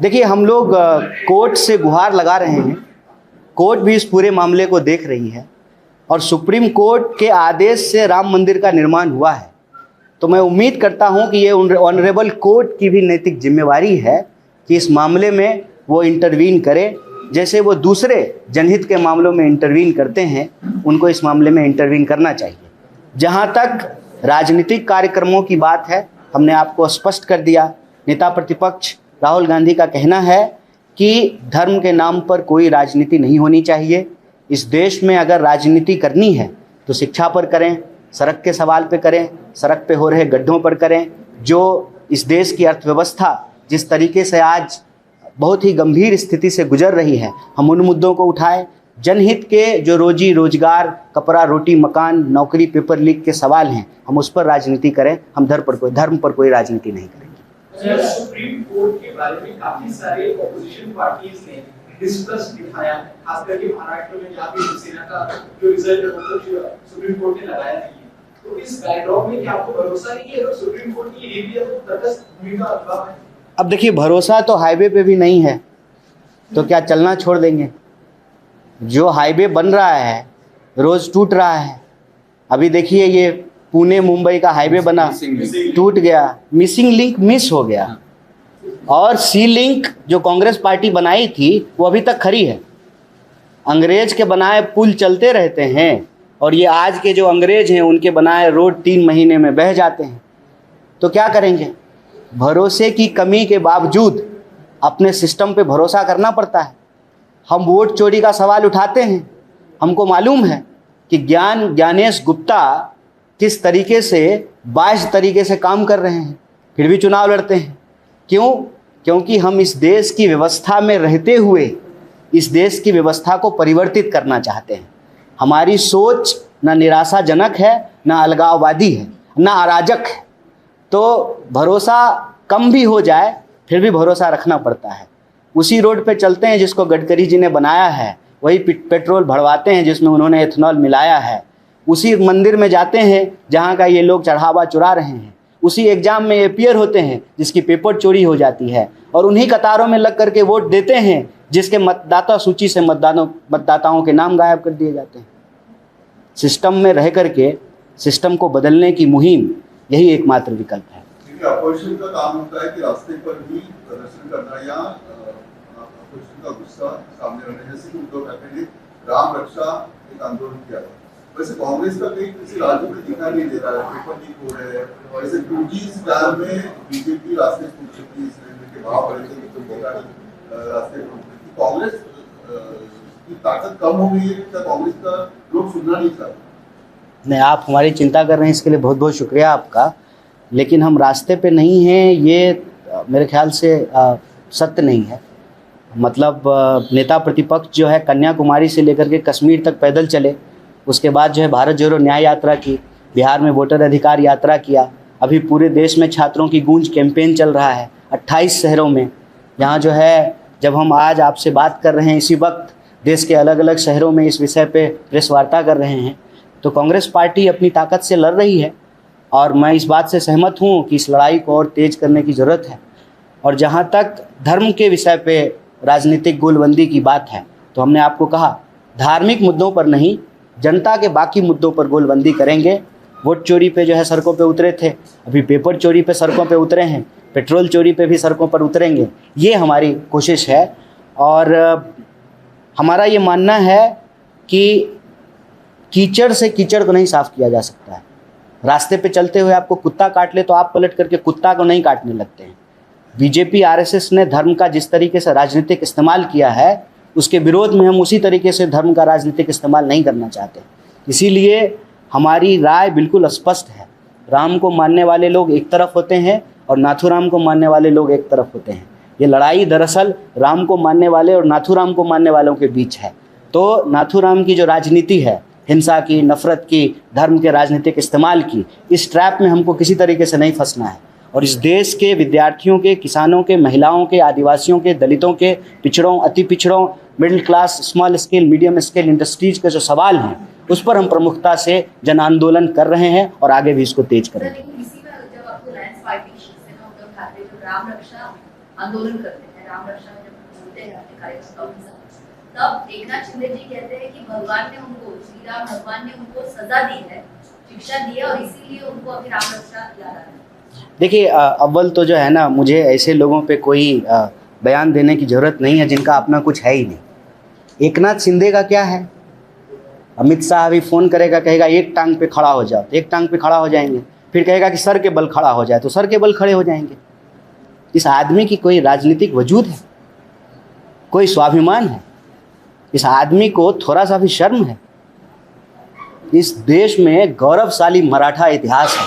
देखिए, हम लोग कोर्ट से गुहार लगा रहे हैं। कोर्ट भी इस पूरे मामले को देख रही है और सुप्रीम कोर्ट के आदेश से राम मंदिर का निर्माण हुआ है। तो मैं उम्मीद करता हूं कि ये ऑनरेबल कोर्ट की भी नैतिक जिम्मेवारी है कि इस मामले में वो इंटरवीन करे, जैसे वो दूसरे जनहित के मामलों में इंटरवीन करते हैं, उनको इस मामले में इंटरवीन करना चाहिए। जहां तक राजनीतिक कार्यक्रमों की बात है, हमने आपको स्पष्ट कर दिया। नेता प्रतिपक्ष राहुल गांधी का कहना है कि धर्म के नाम पर कोई राजनीति नहीं होनी चाहिए। इस देश में अगर राजनीति करनी है तो शिक्षा पर करें, सड़क के सवाल पे करें, सड़क पे हो रहे गड्ढों पर करें। जो इस देश की अर्थव्यवस्था जिस तरीके से आज बहुत ही गंभीर स्थिति से गुजर रही है, हम उन मुद्दों को उठाएं। जनहित के जो रोजी रोजगार, कपड़ा रोटी मकान, नौकरी, पेपर लीक के सवाल हैं, हम उस पर राजनीति करें। हम धर्म पर कोई राजनीति नहीं करेंगे। सुप्रीम कोर्ट के बारे में काफी सारे ऑपोजिशन पार्टीज ने डिस्ट्रस्ट दिखाया है, खास करके महाराष्ट्र में जहाँ पे शिवसेना का जो रिजल्ट सुप्रीम कोर्ट ने लगाया नहीं है। तो इस बैकड्रॉप में क्या आपको भरोसा नहीं है सुप्रीम कोर्ट की ये भी तटस्थ भूमिका अथवा है? अब देखिए, भरोसा तो हाईवे पे भी नहीं है तो क्या चलना छोड़ देंगे? जो हाईवे बन रहा है रोज टूट रहा है। अभी देखिए, ये पुणे मुंबई का हाईवे बना, टूट गया, मिसिंग लिंक मिस हो गया। और सी लिंक जो कांग्रेस पार्टी बनाई थी वो अभी तक खड़ी है। अंग्रेज के बनाए पुल चलते रहते हैं और ये आज के जो अंग्रेज हैं उनके बनाए रोड 3 महीने में बह जाते हैं। तो क्या करेंगे? भरोसे की कमी के बावजूद अपने सिस्टम पे भरोसा करना पड़ता है। हम वोट चोरी का सवाल उठाते हैं। हमको मालूम है कि ज्ञानेश गुप्ता किस तरीके से बाइस तरीके से काम कर रहे हैं, फिर भी चुनाव लड़ते हैं। क्यों? क्योंकि हम इस देश की व्यवस्था में रहते हुए इस देश की व्यवस्था को परिवर्तित करना चाहते हैं। हमारी सोच ना निराशाजनक है, ना अलगाववादी है, ना अराजक है। तो भरोसा कम भी हो जाए फिर भी भरोसा रखना पड़ता है। उसी रोड पे चलते हैं जिसको गडकरी जी ने बनाया है, वही पेट्रोल भरवाते हैं जिसमें उन्होंने एथेनॉल मिलाया है। उसी मंदिर में जाते हैं जहाँ का ये लोग चढ़ावा चुरा रहे हैं। उसी एग्जाम में अपीयर होते हैं जिसकी पेपर चोरी हो जाती है और उन्हीं कतारों में लग करके वोट देते हैं जिसके मतदाता सूची से मतदाताओं के नाम गायब कर दिए जाते हैं। सिस्टम में रह करके सिस्टम को बदलने की मुहिम यही एकमात्र विकल्प है। अपोजिशन का काम होता है कि रास्ते पर भी प्रदर्शन करना या अपोजिशन का गुस्सा सामने रखना, जैसे कि उद्धव ठाकरे ने राम रक्षा एक आंदोलन किया था। वैसे कांग्रेस का कहीं किसी राज्य में दिखा नहीं दे रहा है, पेपर लीक हो रहे हैं। वैसे 2G स्टार में बीजेपी रास्ते पूछ सकती है, सिलेंडर के भाव बढ़े थे तो रास्ते पूछ। कांग्रेस की ताकत कम हो गई है क्या? कांग्रेस का लोग सुनना नहीं चाहते। नहीं, आप हमारी चिंता कर रहे हैं, इसके लिए बहुत बहुत शुक्रिया आपका। लेकिन हम रास्ते पे नहीं हैं, ये मेरे ख्याल से सत्य नहीं है। मतलब नेता प्रतिपक्ष जो है कन्याकुमारी से लेकर के कश्मीर तक पैदल चले, उसके बाद जो है भारत जोड़ो न्याय यात्रा की, बिहार में वोटर अधिकार यात्रा किया। अभी पूरे देश में छात्रों की गूंज कैंपेन चल रहा है 28 शहरों में। यहाँ जो है, जब हम आज आपसे बात कर रहे हैं इसी वक्त देश के अलग अलग शहरों में इस विषय पे प्रेस वार्ता कर रहे हैं। तो कांग्रेस पार्टी अपनी ताकत से लड़ रही है और मैं इस बात से सहमत हूँ कि इस लड़ाई को और तेज करने की ज़रूरत है। और जहाँ तक धर्म के विषय पे राजनीतिक गोलबंदी की बात है, तो हमने आपको कहा धार्मिक मुद्दों पर नहीं, जनता के बाकी मुद्दों पर गोलबंदी करेंगे। वोट चोरी पे जो है सड़कों पे उतरे थे, अभी पेपर चोरी पे सड़कों पे उतरे हैं, पेट्रोल चोरी पे भी सड़कों पर उतरेंगे। ये हमारी कोशिश है और हमारा ये मानना है कि कीचड़ से कीचड़ को नहीं साफ़ किया जा सकता है। रास्ते पे चलते हुए आपको कुत्ता काट ले तो आप पलट करके कुत्ता को नहीं काटने लगते हैं। बीजेपी आरएसएस ने धर्म का जिस तरीके से राजनीतिक इस्तेमाल किया है, उसके विरोध में हम उसी तरीके से धर्म का राजनीतिक इस्तेमाल नहीं करना चाहते। इसीलिए हमारी राय बिल्कुल स्पष्ट है। राम को मानने वाले लोग एक तरफ होते हैं और नाथूराम को मानने वाले लोग एक तरफ होते हैं। ये लड़ाई दरअसल राम को मानने वाले और नाथूराम को मानने वालों के बीच है। तो नाथूराम की जो राजनीति है, हिंसा की, नफरत की, धर्म के राजनीतिक इस्तेमाल की, इस ट्रैप में हमको किसी तरीके से नहीं फंसना है। और इस देश के विद्यार्थियों के, किसानों के, महिलाओं के, आदिवासियों के, दलितों के, पिछड़ों, अति पिछड़ों, middle class, small scale, medium scale industries के जो सवाल हैं, उस पर हम प्रमुखता से जन आंदोलन कर रहे हैं और आगे भी इसको तेज करेंगे। आंदोलन करते हैं राम रक्षा जब बोलते हैं अपने कार्यकर्ताओं के साथ, तब एकनाथ शिंदे जी कहते हैं कि भगवान ने उनको, श्री राम भगवान ने उनको सजा दी है, शिक्षा दी है, और इसीलिए उनको अभी राम रक्षा याद आ रहा है। देखिए, अव्वल तो जो है ना, मुझे ऐसे लोगों पे कोई बयान देने की ज़रूरत नहीं है जिनका अपना कुछ है ही नहीं। एकनाथ शिंदे का क्या है? अमित शाह अभी फ़ोन करेगा, कहेगा एक टांग पे खड़ा हो जाओ, तो एक टांग पे खड़ा हो जाएंगे। फिर कहेगा कि सर के बल खड़ा हो जाए, तो सर के बल खड़े हो जाएंगे। इस आदमी की कोई राजनीतिक वजूद है? कोई स्वाभिमान है? इस आदमी को थोड़ा सा भी शर्म है? इस देश में गौरवशाली मराठा इतिहास है,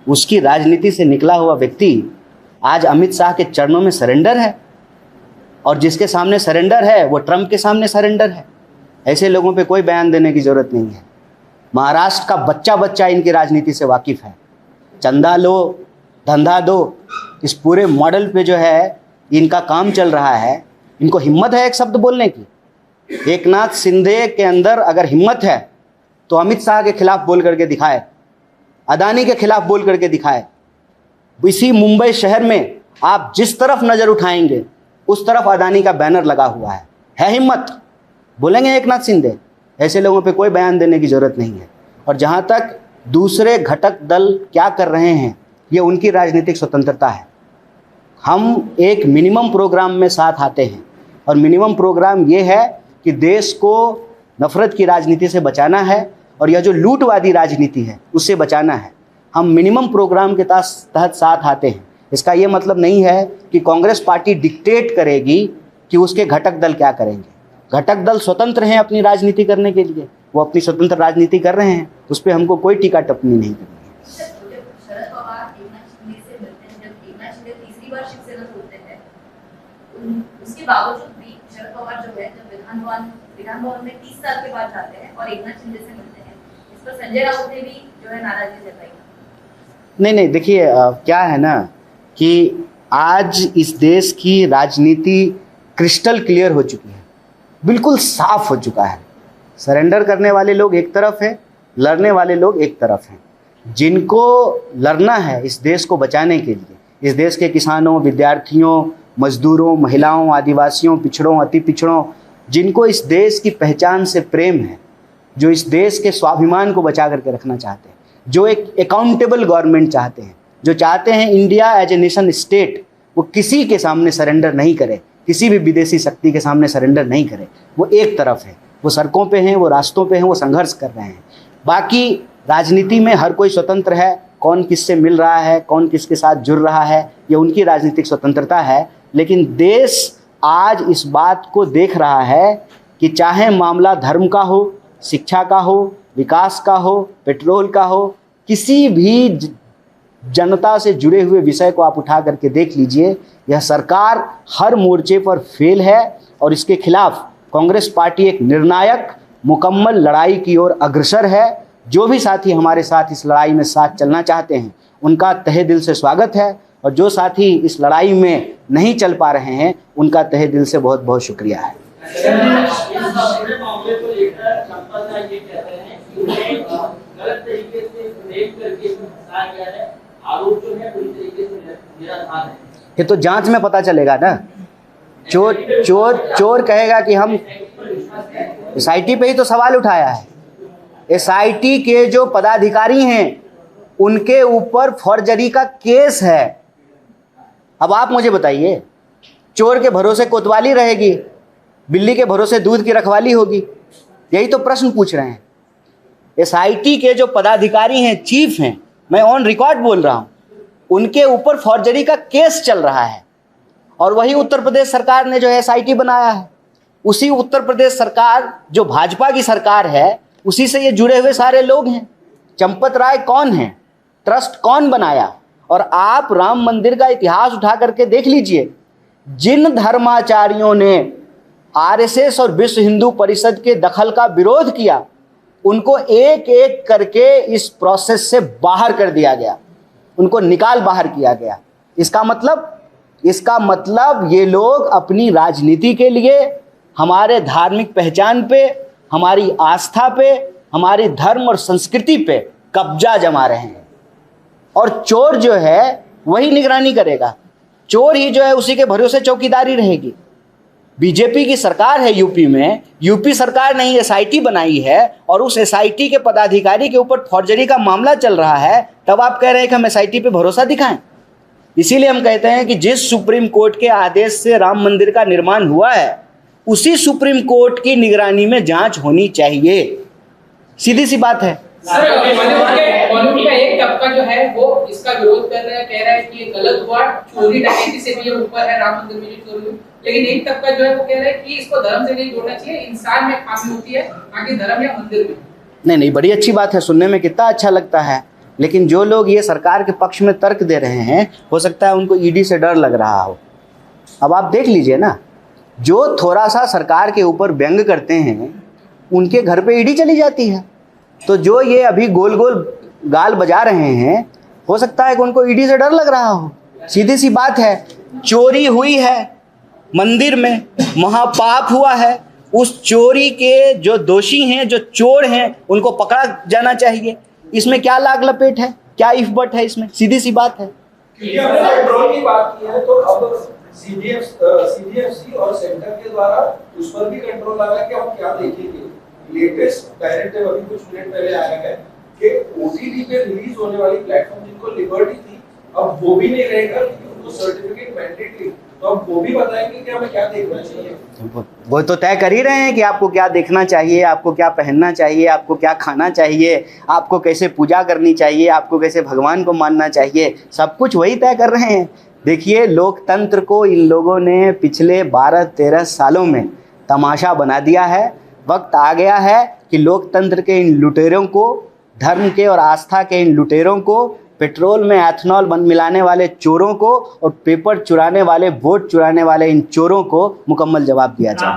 उसकी राजनीति से निकला हुआ व्यक्ति आज अमित शाह के चरणों में सरेंडर है, और जिसके सामने सरेंडर है वो ट्रंप के सामने सरेंडर है। ऐसे लोगों पे कोई बयान देने की ज़रूरत नहीं है। महाराष्ट्र का बच्चा बच्चा इनकी राजनीति से वाकिफ़ है। चंदा लो, धंधा दो, इस पूरे मॉडल पे जो है इनका काम चल रहा है। इनको हिम्मत है एक शब्द बोलने की? एकनाथ शिंदे के अंदर अगर हिम्मत है तो अमित शाह के खिलाफ बोल करके दिखाए, अदानी के खिलाफ बोल करके दिखाए। इसी मुंबई शहर में आप जिस तरफ नज़र उठाएंगे उस तरफ अदानी का बैनर लगा हुआ है हिम्मत? बोलेंगे एकनाथ शिंदे? ऐसे लोगों पे कोई बयान देने की ज़रूरत नहीं है। और जहाँ तक दूसरे घटक दल क्या कर रहे हैं, ये उनकी राजनीतिक स्वतंत्रता है। हम एक मिनिमम प्रोग्राम में साथ आते हैं, और मिनिमम प्रोग्राम ये है कि देश को नफ़रत की राजनीति से बचाना है, और यह जो लूटवादी राजनीति है उससे बचाना है। हम मिनिमम प्रोग्राम के तहत साथ आते हैं। इसका ये मतलब नहीं है कि कांग्रेस पार्टी डिक्टेट करेगी कि उसके घटक दल क्या करेंगे। घटक दल स्वतंत्र हैं अपनी राजनीति करने के लिए, वो अपनी स्वतंत्र राजनीति कर रहे हैं, उस पर हमको कोई टीका टिप्पणी नहीं करनी है। शरद पवार एकनाथ शिंदे से मिलते हैं, जब एकनाथ शिंदे तीसरी बार शिवसेना होते हैं, उसके बावजूद भी शरद पवार जो है जब विधान भवन में 30 साल के बाद जाते हैं और एकनाथ शिंदे से मिलते हैं, इस पर संजय राउत ने भी जो है नाराजगी जताई। नहीं, देखिए क्या है ना कि आज इस देश की राजनीति क्रिस्टल क्लियर हो चुकी है, बिल्कुल साफ हो चुका है। सरेंडर करने वाले लोग एक तरफ है, लड़ने वाले लोग एक तरफ हैं। जिनको लड़ना है इस देश को बचाने के लिए, इस देश के किसानों, विद्यार्थियों, मजदूरों, महिलाओं, आदिवासियों, पिछड़ों, अति पिछड़ों, जिनको इस देश की पहचान से प्रेम है, जो इस देश के स्वाभिमान को बचा करके रखना चाहते हैं, जो एक अकाउंटेबल गवर्नमेंट चाहते हैं, जो चाहते हैं India as a nation state वो किसी के सामने सरेंडर नहीं करे, किसी भी विदेशी शक्ति के सामने सरेंडर नहीं करे, वो एक तरफ है, वो सड़कों पे हैं, वो रास्तों पे हैं, वो संघर्ष कर रहे हैं। बाकी राजनीति में हर कोई स्वतंत्र है, कौन किससे मिल रहा है, कौन किसके साथ जुड़ रहा है, ये उनकी राजनीतिक स्वतंत्रता है। लेकिन देश आज इस बात को देख रहा है कि चाहे मामला धर्म का हो, शिक्षा का हो, विकास का हो, पेट्रोल का हो, किसी भी जनता से जुड़े हुए विषय को आप उठा करके देख लीजिए, यह सरकार हर मोर्चे पर फेल है, और इसके खिलाफ कांग्रेस पार्टी एक निर्णायक मुकम्मल लड़ाई की ओर अग्रसर है। जो भी साथी हमारे साथ इस लड़ाई में साथ चलना चाहते हैं उनका तहे दिल से स्वागत है, और जो साथी इस लड़ाई में नहीं चल पा रहे हैं उनका तहे दिल से बहुत बहुत शुक्रिया है। ये तो जांच में पता चलेगा ना। चोर कहेगा कि हम SIT पे ही तो सवाल उठाया है। SIT के जो पदाधिकारी हैं उनके ऊपर फॉर्जरी का केस है। अब आप मुझे बताइए, चोर के भरोसे कोतवाली रहेगी, बिल्ली के भरोसे दूध की रखवाली होगी? यही तो प्रश्न पूछ रहे हैं। SIT के जो पदाधिकारी हैं, चीफ हैं, मैं ऑन रिकॉर्ड बोल रहा हूँ, उनके ऊपर फॉर्जरी का केस चल रहा है। और वही उत्तर प्रदेश सरकार ने जो है SIT बनाया है। उसी उत्तर प्रदेश सरकार जो भाजपा की सरकार है, उसी से ये जुड़े हुए सारे लोग हैं। चंपत राय कौन है? ट्रस्ट कौन बनाया? और आप राम मंदिर का इतिहास उठा करके देख लीजिए, जिन धर्माचार्यों ने RSS और विश्व हिंदू परिषद के दखल का विरोध किया, उनको एक एक करके इस प्रोसेस से बाहर कर दिया गया, उनको निकाल बाहर किया गया। इसका मतलब ये लोग अपनी राजनीति के लिए हमारे धार्मिक पहचान पे, हमारी आस्था पे, हमारी धर्म और संस्कृति पे कब्जा जमा रहे हैं। और चोर जो है वही निगरानी करेगा। चोर ही जो है उसी के भरोसे चौकीदारी रहेगी। बीजेपी की सरकार है यूपी में, यूपी सरकार ने ही एसआईटी बनाई है और उस एसआईटी के पदाधिकारी के ऊपर फॉर्जरी का मामला चल रहा है, तब आप कह रहे हैं कि हम एसआईटी पे भरोसा दिखाएं। इसीलिए हम कहते हैं कि जिस सुप्रीम कोर्ट के आदेश से राम मंदिर का निर्माण हुआ है उसी सुप्रीम कोर्ट की निगरानी में जांच होनी चाहिए। सीधी सी बात है। सर, बॉलीवुड का एक तबका जो है वो इसका विरोध कर रहा है, कह रहा है कि ये गलत हुआ, चोरी डकैती से भी ये ऊपर है, राम मंदिर में जो चोरी हुई। लेकिन एक तबका जो है वो कह रहा है कि इसको धर्म से नहीं जोड़ना चाहिए, इंसान में खामी होती है, बाकी धर्म या मंदिर में। नहीं, बड़ी अच्छी बात है, सुनने में कितना अच्छा लगता है। लेकिन जो लोग ये सरकार के पक्ष में तर्क दे रहे हैं, हो सकता है उनको ईडी से डर लग रहा हो। अब आप देख लीजिए ना, जो थोड़ा सा सरकार के ऊपर व्यंग करते हैं उनके घर पे ईडी चली जाती है। तो जो ये अभी गोल गोल गाल बजा रहे हैं, हो सकता है कि उनको ईडी से डर लग रहा हो। सीधी सी बात है, चोरी हुई है मंदिर में, महापाप हुआ है। उस चोरी के जो दोषी हैं, जो चोर हैं, उनको पकड़ा जाना चाहिए। इसमें क्या लाग लपेट है, क्या इफ बट है इसमें? सीधी सी बात है। पेट्रोल की बात की है तो अब सीडीएफसी और सेंटर के द्वारा उस पर भी कंट्रोल आ रहा है कि हम क्या देखेंगे। लेटेस्ट डायरेक्टिव अभी कुछ मिनट पहले आया है कि ओटीटी पे रिलीज होने वाली प्लेटफॉर्म जिनको लिबर्टी थी, अब वो भी नहीं रहेगा क्योंकि उनको सर्टिफिकेट मैंडेटरी, तो अब वो भी बताएंगे कि हमें क्या देखना चाहिए। वो तो तय कर ही रहे हैं कि आपको क्या देखना चाहिए, आपको क्या पहनना चाहिए, आपको क्या खाना चाहिए, आपको कैसे पूजा करनी चाहिए, आपको कैसे भगवान को मानना चाहिए, सब कुछ वही तय कर रहे हैं। देखिए, लोकतंत्र को इन लोगों ने पिछले 12-13 सालों में तमाशा बना दिया है। वक्त आ गया है कि लोकतंत्र के इन लुटेरों को, धर्म के और आस्था के इन लुटेरों को, पेट्रोल में एथनॉल मिलाने वाले चोरों को और पेपर चुराने वाले, वोट चुराने वाले इन चोरों को मुकम्मल जवाब दिया जाए।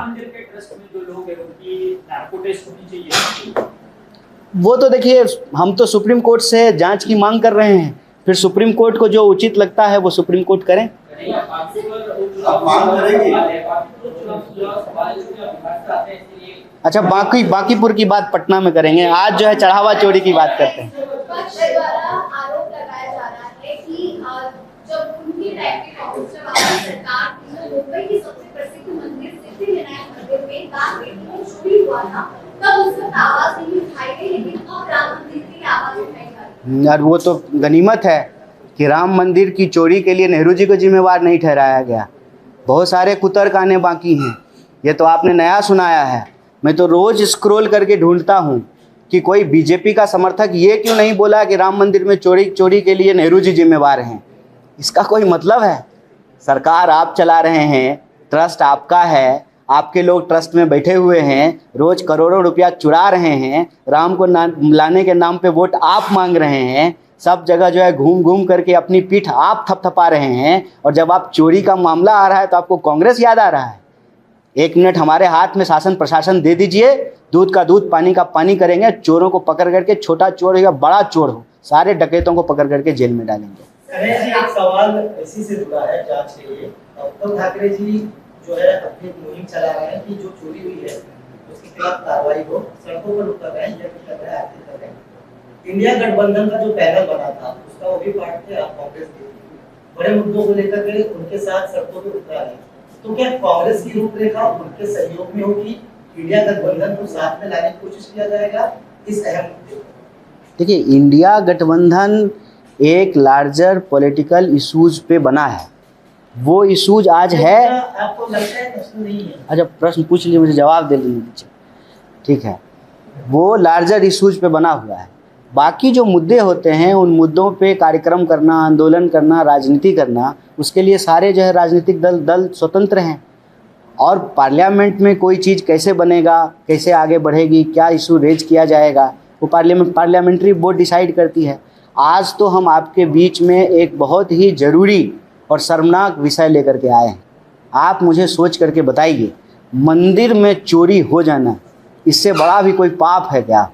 वो तो देखिए, हम तो सुप्रीम कोर्ट से जांच की मांग कर रहे हैं, फिर सुप्रीम कोर्ट को जो उचित लगता है वो सुप्रीम कोर्ट करें। आप मांग करेंगे? अच्छा, बांकीपुर की बात पटना में करेंगे। आज जो है चढ़ावा चोरी की बात करते हैं। द्वारा आरोप लगाया जा रहा है कि जब उनकी टाइप की कांग्रेस जब आपकी सरकार थी, मुंबई की सबसे प्रसिद्ध मंदिर सिद्धिविनायक मंदिर में दान पेटी चोरी हुआ था, तब उस वक्त आवाज नहीं उठाई गई, लेकिन अब राम मंदिर की आवाज उठाई जा रही है। यार, वो तो गनीमत है कि राम मंदिर की चोरी के लिए नेहरू जी को जिम्मेवार नहीं ठहराया गया। बहुत सारे कुतर्क आने बाकी हैं। ये तो आपने नया सुनाया है। मैं तो रोज़ स्क्रॉल करके ढूंढता हूँ कि कोई बीजेपी का समर्थक ये क्यों नहीं बोला कि राम मंदिर में चोरी के लिए नेहरू जी जिम्मेवार हैं। इसका कोई मतलब है? सरकार आप चला रहे हैं, ट्रस्ट आपका है, आपके लोग ट्रस्ट में बैठे हुए हैं, रोज़ करोड़ों रुपया चुरा रहे हैं, राम को लाने के नाम पे वोट आप मांग रहे हैं, सब जगह जो है घूम घूम करके अपनी पीठ आप थपथपा रहे हैं, और जब आप चोरी का मामला आ रहा है तो आपको कांग्रेस याद आ रहा है। 1 मिनट हमारे हाथ में शासन प्रशासन दे दीजिए, दूध का दूध पानी का पानी करेंगे। चोरों को पकड़ करके, छोटा चोर हो या बड़ा चोर हो, सारे डकैतों को पकड़ करके जेल में डालेंगे। गणेश जी, एक सवाल इसी से जुड़ा है जांच के लिए। उद्धव ठाकरे जी जो है अपनी मुहिम चला रहे हैं कि जो चोरी हुई है उसके खिलाफ कार्रवाई हो, सड़कों पर उतर रहे हैं, यज्ञ कर रहे हैं, आरती कर रहे हैं। इंडिया गठबंधन का जो पैनल बना था उसका वो भी पार्ट थे आप कांग्रेस के, बड़े मुद्दों को लेकर के उनके साथ सड़कों पर उतरा रहे हैं। तो क्या कांग्रेस की रूपरेखा उनके सहयोग में होगी? इंडिया गठबंधन को साथ में लाने की कोशिश किया जाएगा इस अहम मुद्दे पर? देखिए, इंडिया गठबंधन एक लार्जर पॉलिटिकल इशूज पे बना है। वो इशूज आज है। आपको लगता है प्रश्न नहीं है? अच्छा, प्रश्न पूछ लीजिए, मुझे जवाब दे लीजिए। ठीक है, वो लार्जर इशूज पे बना हुआ है। बाकी जो मुद्दे होते हैं उन मुद्दों पे कार्यक्रम करना, आंदोलन करना, राजनीति करना, उसके लिए सारे जो है राजनीतिक दल स्वतंत्र हैं। और पार्लियामेंट में कोई चीज़ कैसे बनेगा, कैसे आगे बढ़ेगी, क्या इशू रेज किया जाएगा, वो पार्लियामेंट्री बोर्ड डिसाइड करती है। आज तो हम आपके बीच में एक बहुत ही ज़रूरी और शर्मनाक विषय लेकर के आए हैं। आप मुझे सोच करके बताइए, मंदिर में चोरी हो जाना, इससे बड़ा भी कोई पाप है क्या?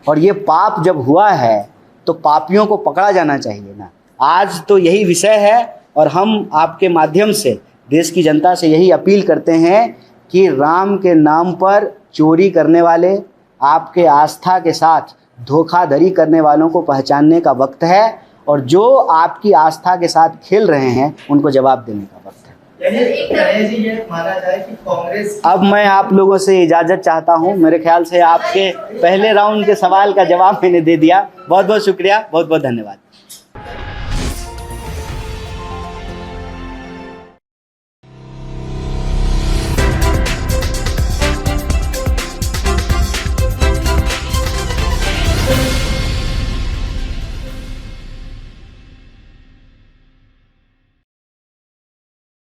और ये पाप जब हुआ है तो पापियों को पकड़ा जाना चाहिए ना। आज तो यही विषय है, और हम आपके माध्यम से देश की जनता से यही अपील करते हैं कि राम के नाम पर चोरी करने वाले, आपके आस्था के साथ धोखाधड़ी करने वालों को पहचानने का वक्त है। और जो आपकी आस्था के साथ खेल रहे हैं उनको जवाब देने का वक्त है। यानी कन्हैया जी ये माना जाए कि कांग्रेस अब मैं आप लोगों से इजाज़त चाहता हूं। मेरे ख्याल से आपके पहले राउंड के सवाल का जवाब मैंने दे दिया। बहुत बहुत शुक्रिया, बहुत बहुत धन्यवाद।